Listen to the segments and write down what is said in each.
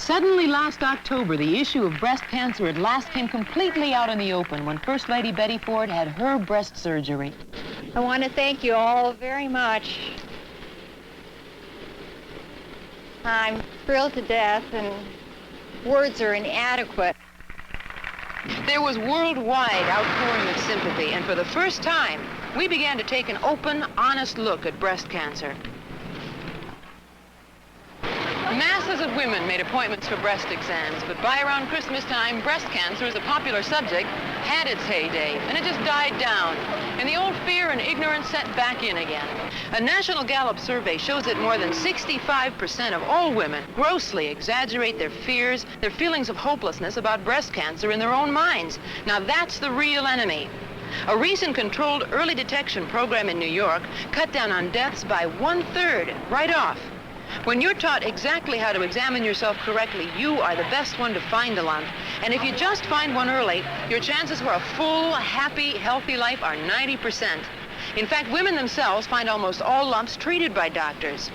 Suddenly last October, the issue of breast cancer at last came completely out in the open when First Lady Betty Ford had her breast surgery. I want to thank you all very much. I'm thrilled to death, and words are inadequate. There was worldwide outpouring of sympathy, and for the first time, we began to take an open, honest look at breast cancer. Masses of women made appointments for breast exams, but by around Christmas time, breast cancer as a popular subject had its heyday, and it just died down, and the old fear and ignorance set back in again. A National Gallup survey shows that more than 65% of all women grossly exaggerate their fears, their feelings of hopelessness about breast cancer in their own minds. Now that's the real enemy. A recent controlled early detection program in New York cut down on deaths by 1/3 right off. When you're taught exactly how to examine yourself correctly, you are the best one to find a lump. And if you just find one early, your chances for a full, happy, healthy life are 90%. In fact, women themselves find almost all lumps treated by doctors.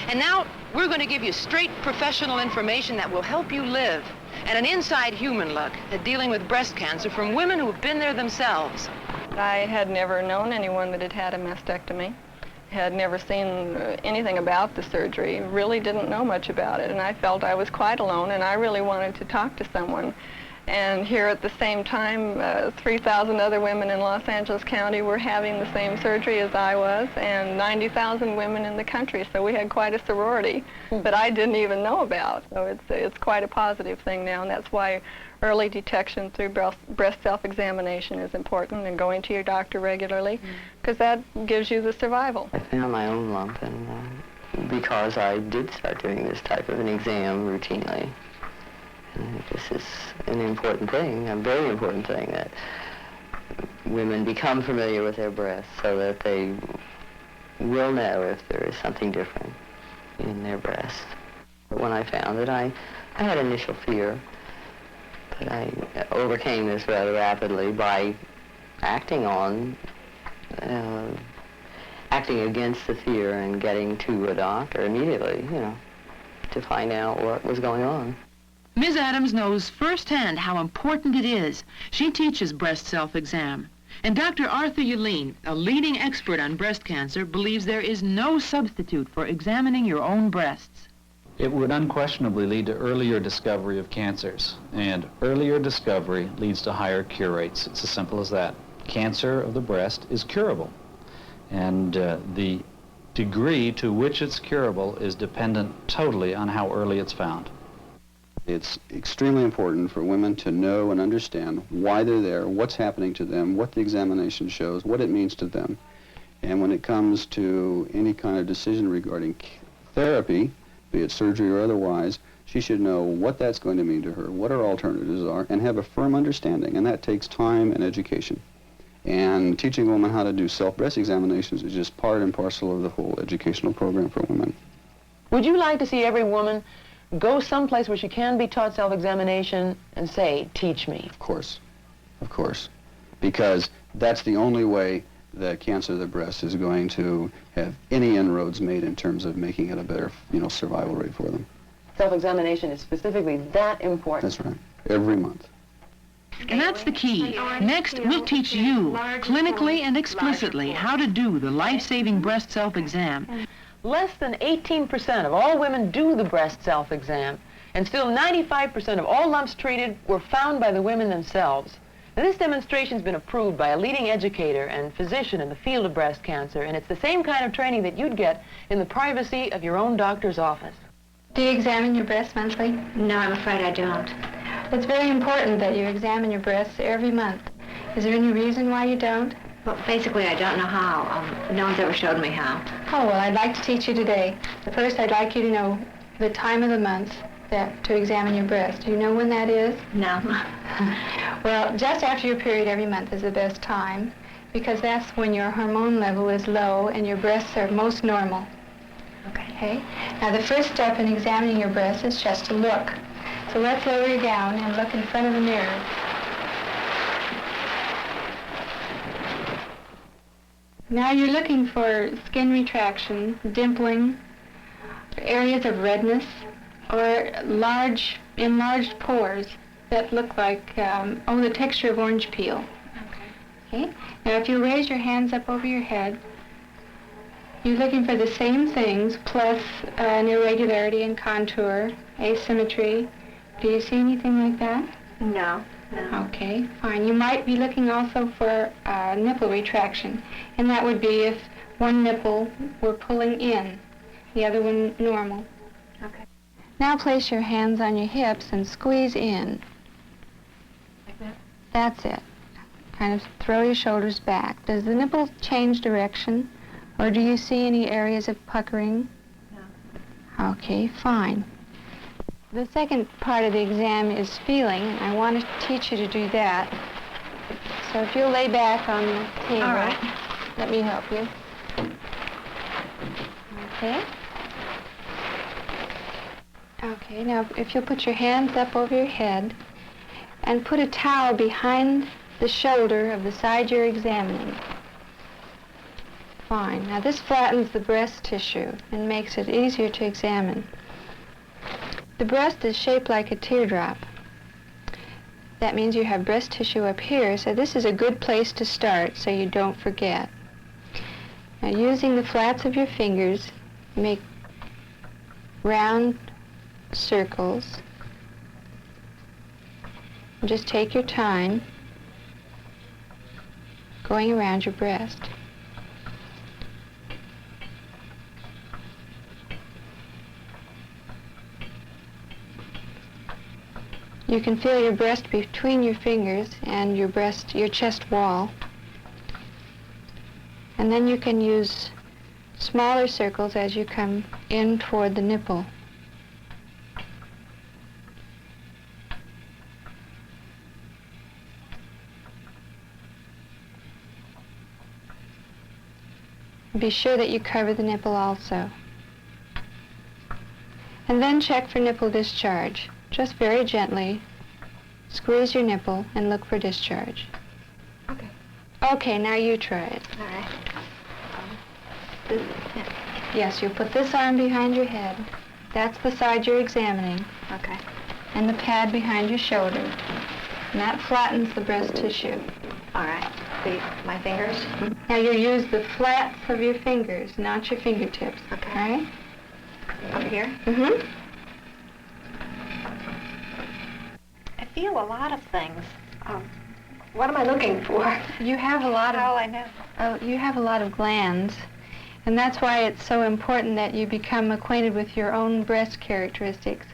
And now, we're going to give you straight professional information that will help you live, and an inside human look at dealing with breast cancer from women who have been there themselves. I had never known anyone that had had a mastectomy. Had never seen anything about the surgery, really didn't know much about it, and I felt I was quite alone, and I really wanted to talk to someone. And here at the same time, 3,000 other women in Los Angeles County were having the same surgery as I was, and 90,000 women in the country, so we had quite a sorority that I didn't even know about. So it's quite a positive thing now, and that's why early detection through breast self-examination is important, and going to your doctor regularly, because that gives you the survival. I found my own lump, and because I did start doing this type of an exam routinely. And this is an important thing, a very important thing, that women become familiar with their breasts so that they will know if there is something different in their breast. But when I found it, I had initial fear, but I overcame this rather rapidly by acting against the fear and getting to a doctor immediately, to find out what was going on. Ms. Adams knows firsthand how important it is. She teaches breast self-exam. And Dr. Arthur Uline, a leading expert on breast cancer, believes there is no substitute for examining your own breasts. It would unquestionably lead to earlier discovery of cancers, and earlier discovery leads to higher cure rates. It's as simple as that. Cancer of the breast is curable, and the degree to which it's curable is dependent totally on how early it's found. It's extremely important for women to know and understand why they're there, what's happening to them, what the examination shows, what it means to them. And when it comes to any kind of decision regarding therapy, be it surgery or otherwise, she should know what that's going to mean to her, what her alternatives are, and have a firm understanding. And that takes time and education. And teaching a woman how to do self-breast examinations is just part and parcel of the whole educational program for women. Would you like to see every woman go someplace where she can be taught self-examination and say, teach me? Of course, because that's the only way that cancer of the breast is going to have any inroads made in terms of making it a better, survival rate for them. Self-examination is specifically that important. That's right, every month. And that's the key. Next, we'll teach you, clinically and explicitly, how to do the life-saving breast self-exam. Less than 18% of all women do the breast self-exam, and still 95% of all lumps treated were found by the women themselves. Now, this demonstration's been approved by a leading educator and physician in the field of breast cancer, and it's the same kind of training that you'd get in the privacy of your own doctor's office. Do you examine your breast monthly? No, I'm afraid I don't. It's very important that you examine your breasts every month. Is there any reason why you don't? Well, basically, I don't know how. No one's ever showed me how. Oh, well, I'd like to teach you today. But first, I'd like you to know the time of the month to examine your breast. Do you know when that is? No. Well, just after your period every month is the best time, because that's when your hormone level is low and your breasts are most normal. Okay? Now, the first step in examining your breasts is just to look. So let's lower your gown and look in front of the mirror. Now you're looking for skin retraction, dimpling, areas of redness, or large, enlarged pores that look like, the texture of orange peel. Okay. Now, if you raise your hands up over your head, you're looking for the same things, plus an irregularity in contour, asymmetry. Do you see anything like that? No. Okay, fine. You might be looking also for nipple retraction, and that would be if one nipple were pulling in, the other one normal. Okay. Now place your hands on your hips and squeeze in. Like that? That's it. Kind of throw your shoulders back. Does the nipple change direction, or do you see any areas of puckering? No. Okay, fine. The second part of the exam is feeling, and I want to teach you to do that. So if you'll lay back on the table, All right. Let me help you. Okay. Okay, now if you'll put your hands up over your head and put a towel behind the shoulder of the side you're examining. Fine. Now this flattens the breast tissue and makes it easier to examine. The breast is shaped like a teardrop. That means you have breast tissue up here, so this is a good place to start so you don't forget. Now using the flats of your fingers, make round circles. And just take your time going around your breast. You can feel your breast between your fingers and your chest wall. And then you can use smaller circles as you come in toward the nipple. Be sure that you cover the nipple also. And then check for nipple discharge. Just very gently squeeze your nipple and look for discharge. Okay. Okay, now you try it. All right. Yes, you put this arm behind your head. That's the side you're examining. Okay. And the pad behind your shoulder. And that flattens the breast tissue. All right. My fingers? Now you use the flats of your fingers, not your fingertips. Okay. All right? Up here? Mm-hmm. I feel a lot of things. What am I looking for? You have a lot How of... I know. You have a lot of glands, and that's why it's so important that you become acquainted with your own breast characteristics.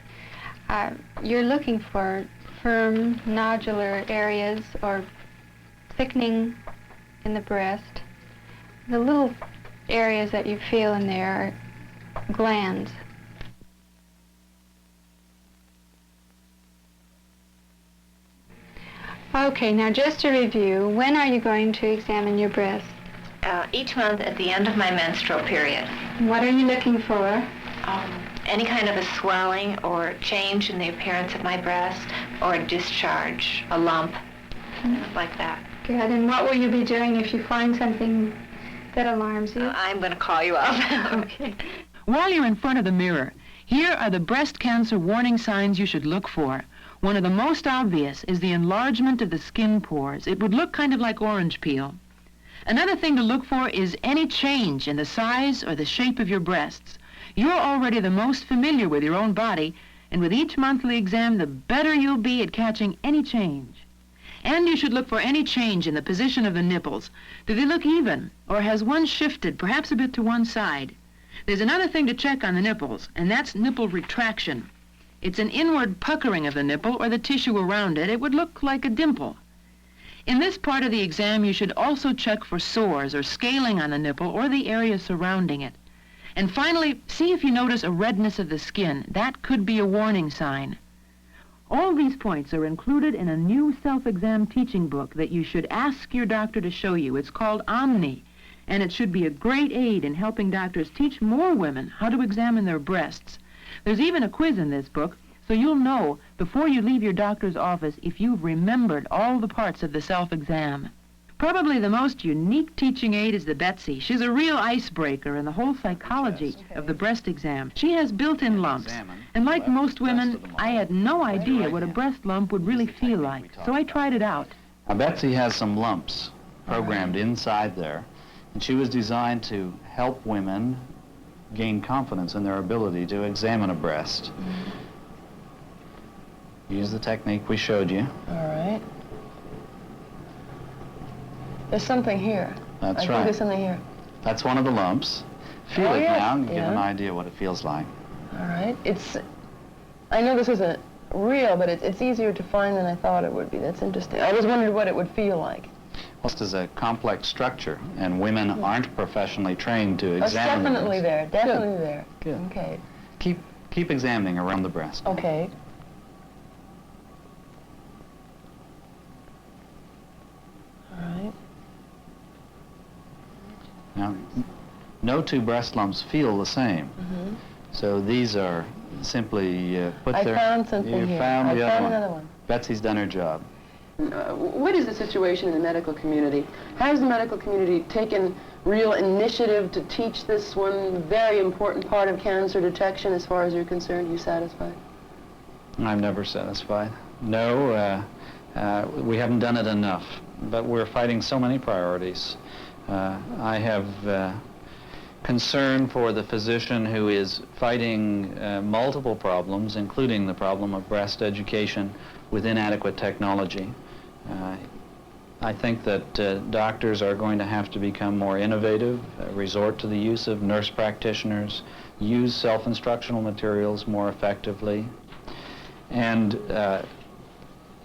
You're looking for firm, nodular areas or thickening in the breast. The little areas that you feel in there are glands. Okay, now just to review, when are you going to examine your breast? Each month at the end of my menstrual period. What are you looking for? Any kind of a swelling or change in the appearance of my breast, or a discharge, a lump, like that. Good, and what will you be doing if you find something that alarms you? I'm going to call you up. Okay. While you're in front of the mirror, here are the breast cancer warning signs you should look for. One of the most obvious is the enlargement of the skin pores. It would look kind of like orange peel. Another thing to look for is any change in the size or the shape of your breasts. You're already the most familiar with your own body, and with each monthly exam, the better you'll be at catching any change. And you should look for any change in the position of the nipples. Do they look even, or has one shifted, perhaps a bit to one side? There's another thing to check on the nipples, and that's nipple retraction. It's an inward puckering of the nipple or the tissue around it. It would look like a dimple. In this part of the exam, you should also check for sores or scaling on the nipple or the area surrounding it. And finally, see if you notice a redness of the skin. That could be a warning sign. All these points are included in a new self-exam teaching book that you should ask your doctor to show you. It's called Omni, and it should be a great aid in helping doctors teach more women how to examine their breasts. There's even a quiz in this book, so you'll know before you leave your doctor's office if you've remembered all the parts of the self-exam. Probably the most unique teaching aid is the Betsy. She's a real icebreaker in the whole psychology of the breast exam. She has built-in lumps, and like most women, I had no idea what a breast lump would really feel like, so I tried it out. Now, Betsy has some lumps programmed inside there, and she was designed to help women gain confidence in their ability to examine a breast. Use the technique we showed you. All right. There's something here. That's I right. think there's something here. That's one of the lumps. Feel Oh, it yes, now and get an yeah. idea what it feels like. All right. I know this isn't real, but it's easier to find than I thought it would be. That's interesting. I always wondered what it would feel like. Breast is a complex structure, and women aren't professionally trained to It's examine the definitely breast. there. Definitely there. Good. Okay. Keep examining around the breast. Okay. All right. Now, no two breast lumps feel the same. Mm-hmm. So these are simply put I there. found something You here. found I the found other another one. Betsy's done her job. What is the situation in the medical community? Has the medical community taken real initiative to teach this one very important part of cancer detection as far as you're concerned? Are you satisfied? I'm never satisfied. No, we haven't done it enough, but we're fighting so many priorities. I have concern for the physician who is fighting multiple problems, including the problem of breast education with inadequate technology. I think that doctors are going to have to become more innovative, resort to the use of nurse practitioners, use self-instructional materials more effectively. And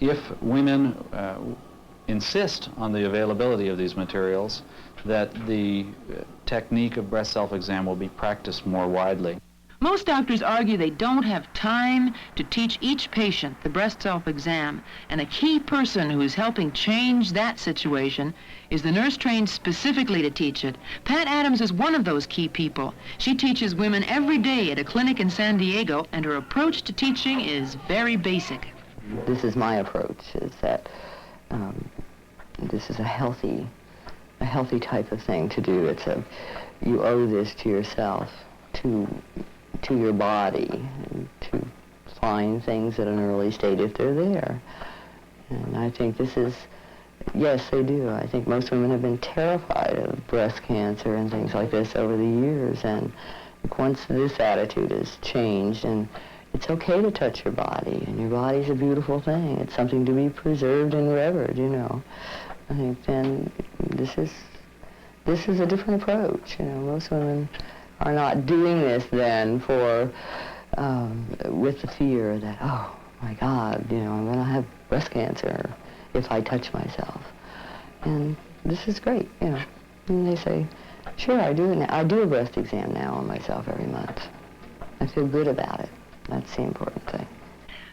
if women insist on the availability of these materials, that the technique of breast self-exam will be practiced more widely. Most doctors argue they don't have time to teach each patient the breast self-exam, and a key person who is helping change that situation is the nurse trained specifically to teach it. Pat Adams is one of those key people. She teaches women every day at a clinic in San Diego, and her approach to teaching is very basic. This is my approach, is that this is a healthy type of thing to do. You owe this to yourself, to your body, and to find things at an early stage if they're there. And I think this is, yes, they do. I think most women have been terrified of breast cancer and things like this over the years, and once this attitude is changed, and it's okay to touch your body, and your body's a beautiful thing. It's something to be preserved and revered, you know. I think then this is a different approach. You know, most women are not doing this then for with the fear that, oh my God, you know, I'm going to have breast cancer if I touch myself. And this is great, you know. And they say, sure, I do a breast exam now on myself every month. I feel good about it. That's the important thing.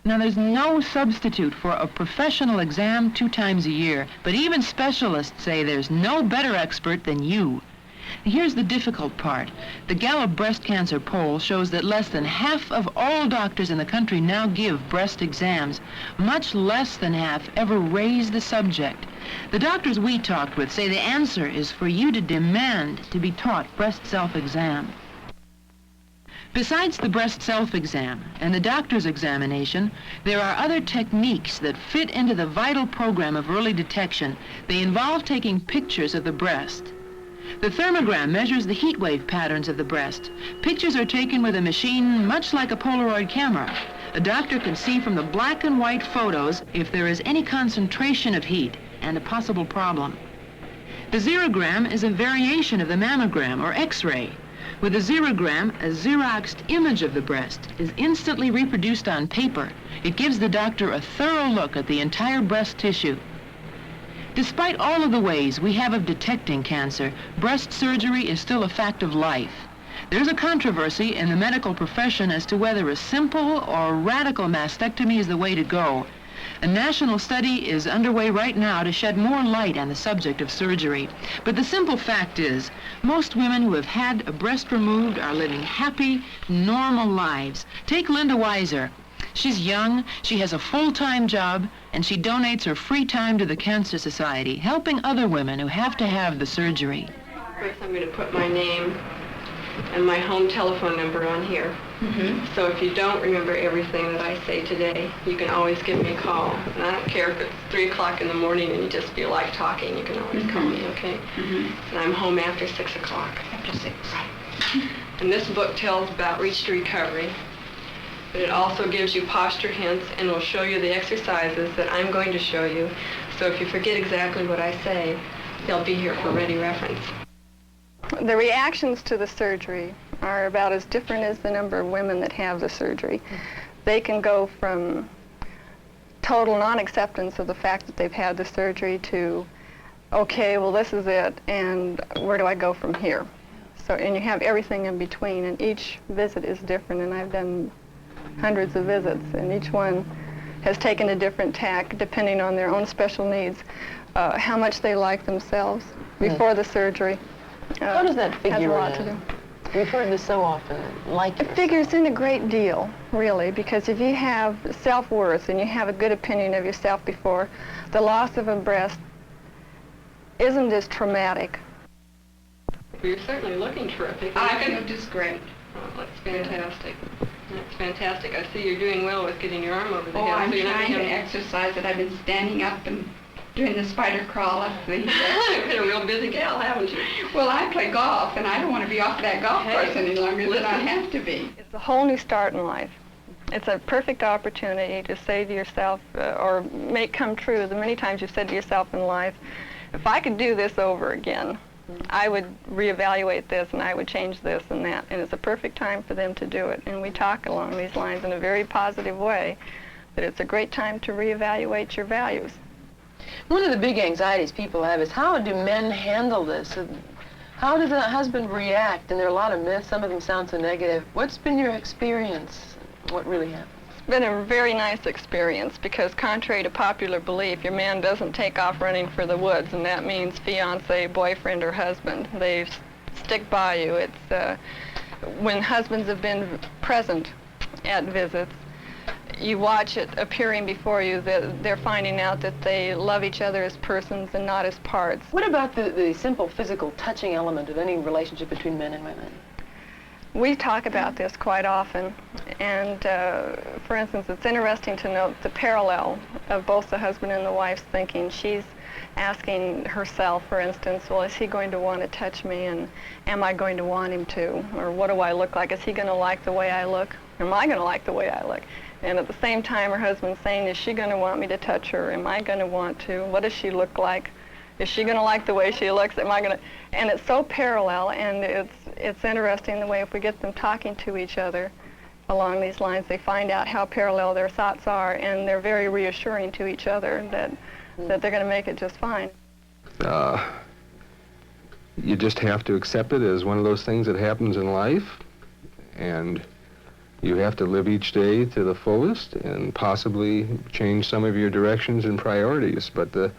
Now, there's no substitute for a professional exam 2 times a year, but even specialists say there's no better expert than you. Here's the difficult part. The Gallup breast cancer poll shows that less than half of all doctors in the country now give breast exams. Much less than half ever raise the subject. The doctors we talked with say the answer is for you to demand to be taught breast self-exam. Besides the breast self-exam and the doctor's examination, there are other techniques that fit into the vital program of early detection. They involve taking pictures of the breast. The thermogram measures the heat wave patterns of the breast. Pictures are taken with a machine much like a Polaroid camera. A doctor can see from the black and white photos if there is any concentration of heat and a possible problem. The zerogram is a variation of the mammogram or X-ray. With a zerogram, a Xeroxed image of the breast is instantly reproduced on paper. It gives the doctor a thorough look at the entire breast tissue. Despite all of the ways we have of detecting cancer, breast surgery is still a fact of life. There's a controversy in the medical profession as to whether a simple or radical mastectomy is the way to go. A national study is underway right now to shed more light on the subject of surgery. But the simple fact is, most women who have had a breast removed are living happy, normal lives. Take Linda Weiser. She's young, she has a full-time job, and she donates her free time to the Cancer Society, helping other women who have to have the surgery. First, I'm going to put my name and my home telephone number on here. So if you don't remember everything that I say today, you can always give me a call. And I don't care if it's 3 o'clock in the morning and you just feel like talking, you can always call me, okay? And I'm home after 6 o'clock. After 6. Right. And this book tells about Reach to Recovery, but it also gives you posture hints and will show you the exercises that I'm going to show you. So if you forget exactly what I say, they'll be here for ready reference. The reactions to the surgery are about as different as the number of women that have the surgery. They can go from total non-acceptance of the fact that they've had the surgery to, okay, well, this is it, and where do I go from here? So, and you have everything in between, and each visit is different, and I've done hundreds of visits, and each one has taken a different tack depending on their own special needs, how much they like themselves before the surgery. How does that figure has a lot to in? do. We've heard this so often, like It figures in a great deal, really, because if you have self-worth and you have a good opinion of yourself before, the loss of a breast isn't as traumatic. You're certainly looking terrific. I feel just great. Oh, that's fantastic. That's fantastic. I see you're doing well with getting your arm over the Oh, hill. I'm so you're not trying to having- exercise it. I've been standing up and doing the spider crawl up the... You've been a real busy gal, haven't you? Well, I play golf, and I don't want to be off that golf course any longer than I have to be. It's a whole new start in life. It's a perfect opportunity to say to yourself, or make come true the many times you've said to yourself in life, if I could do this over again, I would reevaluate this and I would change this and that. And it's a perfect time for them to do it. And we talk along these lines in a very positive way, that it's a great time to reevaluate your values. one of the big anxieties people have is how do men handle this? How does a husband react? And there are a lot of myths. Some of them sound so negative. What's been your experience? What really happened? It's been a very nice experience because contrary to popular belief, your man doesn't take off running for the woods, and that means fiance, boyfriend, or husband. They stick by you. It's when husbands have been present at visits, you watch it appearing before you that they're finding out that they love each other as persons and not as parts. What about the simple physical touching element of any relationship between men and women? We talk about this quite often, and for instance, it's interesting to note the parallel of both the husband and the wife's thinking. She's asking herself, for instance, well, is he going to want to touch me, and am I going to want him to? Or what do I look like? Is he going to like the way I look? Am I going to like the way I look? And at the same time, her husband's saying, is she going to want me to touch her? Am I going to want to? What does she look like? Is she going to like the way she looks? Am I going to? And it's so parallel, and it's interesting the way if we get them talking to each other along these lines, they find out how parallel their thoughts are, and they're very reassuring to each other that they're going to make it just fine. You just have to accept it as one of those things that happens in life, and you have to live each day to the fullest and possibly change some of your directions and priorities. But the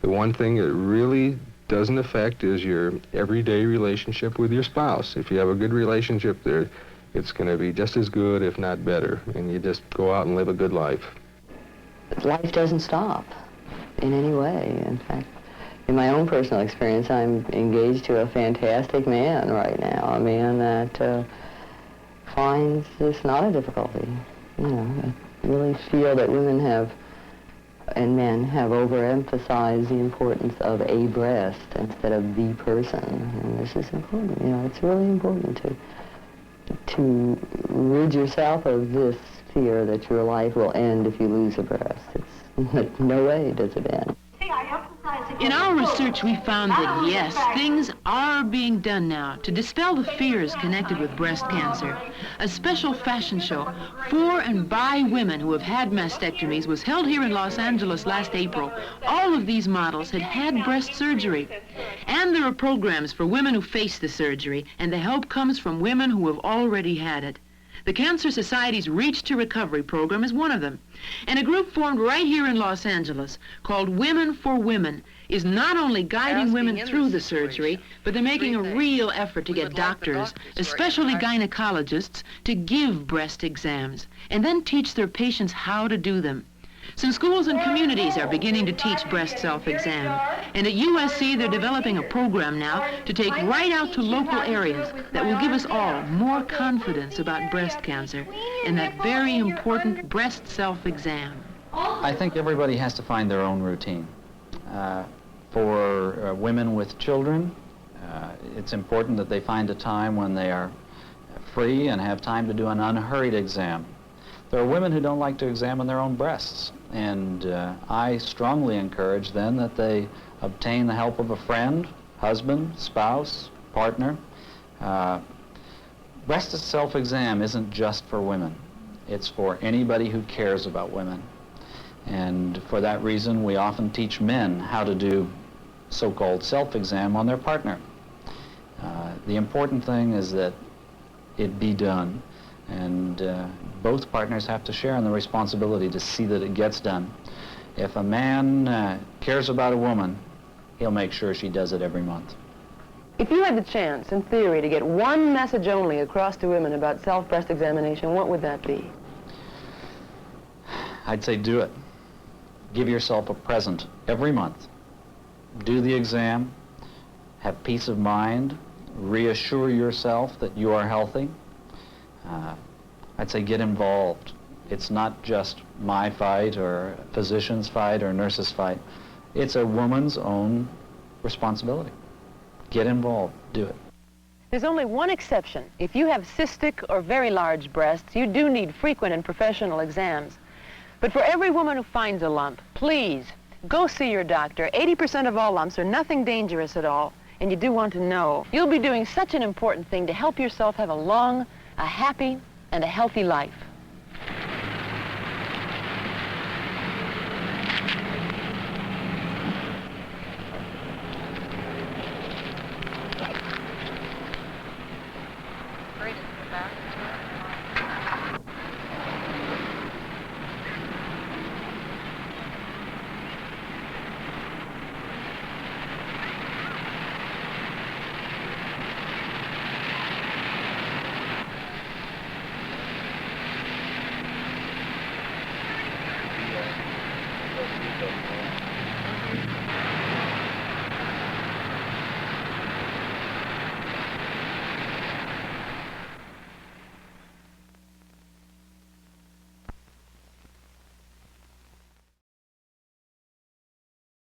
one thing it really doesn't affect is your everyday relationship with your spouse. If you have a good relationship there, it's going to be just as good, if not better, and you just go out and live a good life. Life doesn't stop in any way. In fact, in my own personal experience, I'm engaged to a fantastic man right now, a man that finds this not a difficulty. You know, I really feel that women have and men have overemphasized the importance of a breast instead of the person, and this is important. You know, it's really important to rid yourself of this fear that your life will end if you lose a breast. It's no way does it end. In our research, we found that, yes, things are being done now to dispel the fears connected with breast cancer. A special fashion show for and by women who have had mastectomies was held here in Los Angeles last April. All of these models had had breast surgery. And there are programs for women who face the surgery, and the help comes from women who have already had it. The Cancer Society's Reach to Recovery program is one of them. And a group formed right here in Los Angeles called Women for Women is not only guiding women through the surgery, but they're making a real effort to get doctors, especially gynecologists, to give breast exams and then teach their patients how to do them. Some schools and communities are beginning to teach breast self-exam. And at USC, they're developing a program now to take right out to local areas that will give us all more confidence about breast cancer and that very important breast self-exam. I think everybody has to find their own routine. For women with children, it's important that they find a time when they are free and have time to do an unhurried exam. There are women who don't like to examine their own breasts, and I strongly encourage then that they obtain the help of a friend, husband, spouse, partner. Breast self-exam isn't just for women. It's for anybody who cares about women. And for that reason, we often teach men how to do so-called self-exam on their partner. The important thing is that it be done. And both partners have to share in the responsibility to see that it gets done. If a man cares about a woman, he'll make sure she does it every month. If you had the chance, in theory, to get one message only across to women about self-breast examination, what would that be? I'd say do it. Give yourself a present every month. Do the exam, have peace of mind, reassure yourself that you are healthy. I'd say get involved. It's not just my fight or a physician's fight or a nurse's fight. It's a woman's own responsibility. Get involved. Do it. There's only one exception. If you have cystic or very large breasts, you do need frequent and professional exams. But for every woman who finds a lump, please go see your doctor. 80% of all lumps are nothing dangerous at all, and you do want to know. You'll be doing such an important thing to help yourself have a long, a happy, and a healthy life.